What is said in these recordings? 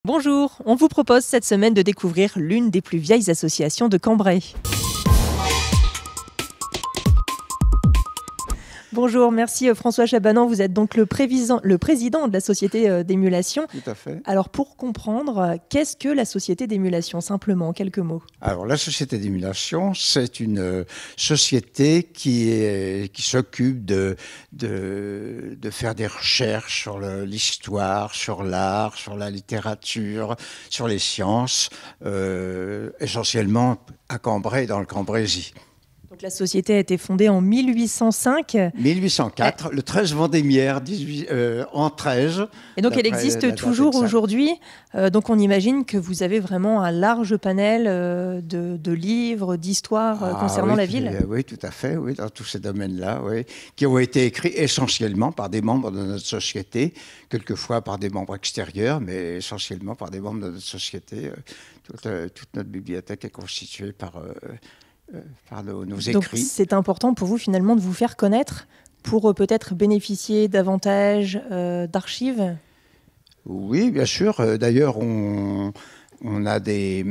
Bonjour, on vous propose cette semaine de découvrir l'une des plus vieilles associations de Cambrai. Bonjour, merci François Chabanon, vous êtes donc le président de la Société d'émulation. Tout à fait. Alors pour comprendre, qu'est-ce que la Société d'émulation, simplement, en quelques mots? Alors la Société d'émulation, c'est une société qui s'occupe de faire des recherches sur l'histoire, sur l'art, sur la littérature, sur les sciences, essentiellement à Cambrai, dans le Cambrésis. Donc la société a été fondée en 1805. 1804, le 13 Vendémiaire, en 13. Et donc elle existe toujours aujourd'hui. Donc on imagine que vous avez vraiment un large panel de livres, d'histoires concernant la ville. Oui, tout à fait, oui, dans tous ces domaines-là, oui, qui ont été écrits essentiellement par des membres de notre société, quelquefois par des membres extérieurs, mais essentiellement par des membres de notre société. Toute notre bibliothèque est constituée par nos écrits. Donc c'est important pour vous finalement de vous faire connaître pour peut-être bénéficier davantage d'archives? Oui, bien sûr. D'ailleurs, on a des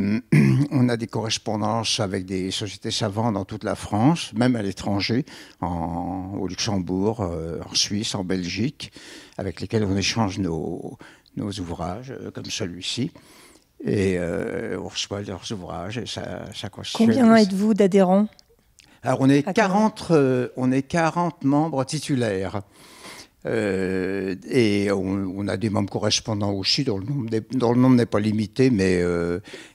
correspondances avec des sociétés savantes dans toute la France, même à l'étranger, au Luxembourg, en Suisse, en Belgique, avec lesquels on échange nos ouvrages, comme celui-ci. Et on reçoit leurs ouvrages et ça constitue. Combien êtes-vous d'adhérents? Alors on est 40 membres titulaires. Et on a des membres correspondants aussi, dont le nombre n'est pas limité, mais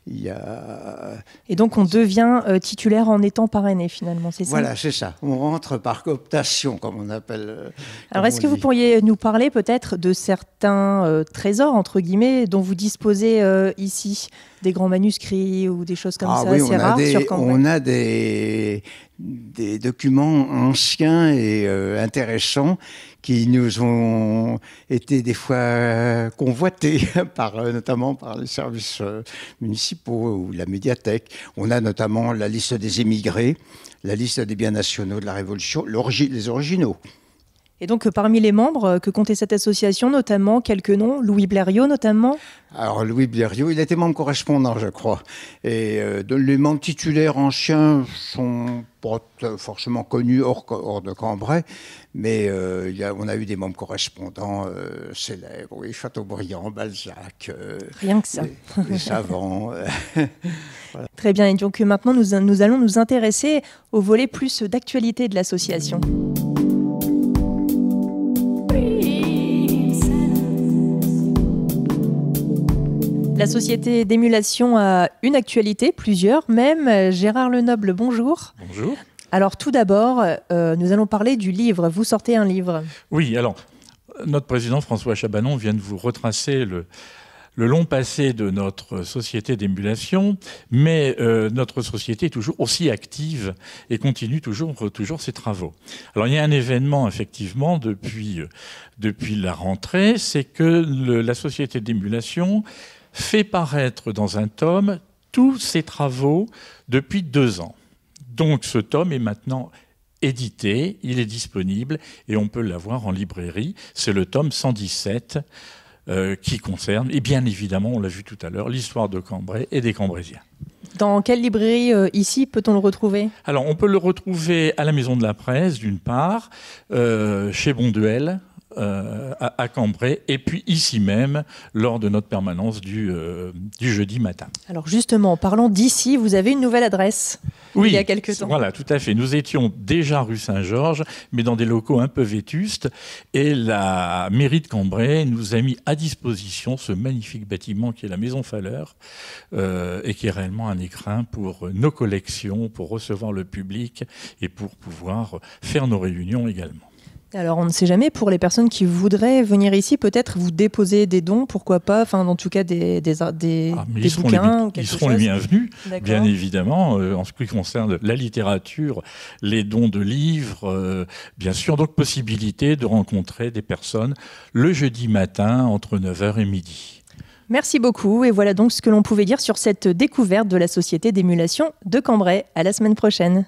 il y a... Et donc on devient titulaire en étant parrainé finalement, c'est ça? Voilà, c'est ça. On rentre par cooptation, comme on appelle. Alors est-ce que vous pourriez nous parler peut-être de certains trésors, entre guillemets, dont vous disposez ici? Des grands manuscrits ou des choses comme ça, oui, assez rares sur Cambrai? On a des documents anciens et intéressants qui nous ont été des fois convoités, notamment par les services municipaux ou la médiathèque. On a notamment la liste des émigrés, la liste des biens nationaux de la Révolution, les originaux. Et donc, parmi les membres que comptait cette association, notamment, quelques noms, Louis Blériot notamment? Alors, Louis Blériot, il était membre correspondant, je crois. Et les membres titulaires anciens sont pas forcément connus hors de Cambrai, mais on a eu des membres correspondants célèbres, oui, Chateaubriand, Balzac. Rien que ça. Les savants. Voilà. Très bien. Et donc, maintenant, nous allons nous intéresser au volet plus d'actualité de l'association. La Société d'émulation a une actualité, plusieurs même. Gérard Lenoble, bonjour. Bonjour. Alors tout d'abord, nous allons parler du livre. Vous sortez un livre. Oui, alors notre président François Chabanon vient de vous retracer le long passé de notre société d'émulation, mais notre société est toujours aussi active et continue toujours ses travaux. Alors il y a un événement effectivement depuis la rentrée, c'est que la société d'émulation fait paraître dans un tome tous ses travaux depuis 2 ans. Donc ce tome est maintenant édité, il est disponible et on peut l'avoir en librairie. C'est le tome 117 qui concerne, et bien évidemment, on l'a vu tout à l'heure, l'histoire de Cambrai et des Cambrésiens. Dans quelle librairie ici peut-on le retrouver? Alors on peut le retrouver à la Maison de la Presse d'une part, chez Bonduel, à Cambrai, et puis ici même, lors de notre permanence du jeudi matin. Alors justement, parlons d'ici, vous avez une nouvelle adresse, oui, il y a quelques temps. Voilà, tout à fait. Nous étions déjà rue Saint-Georges, mais dans des locaux un peu vétustes, et la mairie de Cambrai nous a mis à disposition ce magnifique bâtiment qui est la Maison Falleur, et qui est réellement un écrin pour nos collections, pour recevoir le public, et pour pouvoir faire nos réunions également. Alors on ne sait jamais, pour les personnes qui voudraient venir ici, peut-être vous déposer des dons, pourquoi pas, enfin en tout cas des bouquins ou quelque chose. Ils seront les bienvenus, bien évidemment, en ce qui concerne la littérature, les dons de livres, bien sûr, donc possibilité de rencontrer des personnes le jeudi matin entre 9h et midi. Merci beaucoup, et voilà donc ce que l'on pouvait dire sur cette découverte de la Société d'émulation de Cambrai. À la semaine prochaine.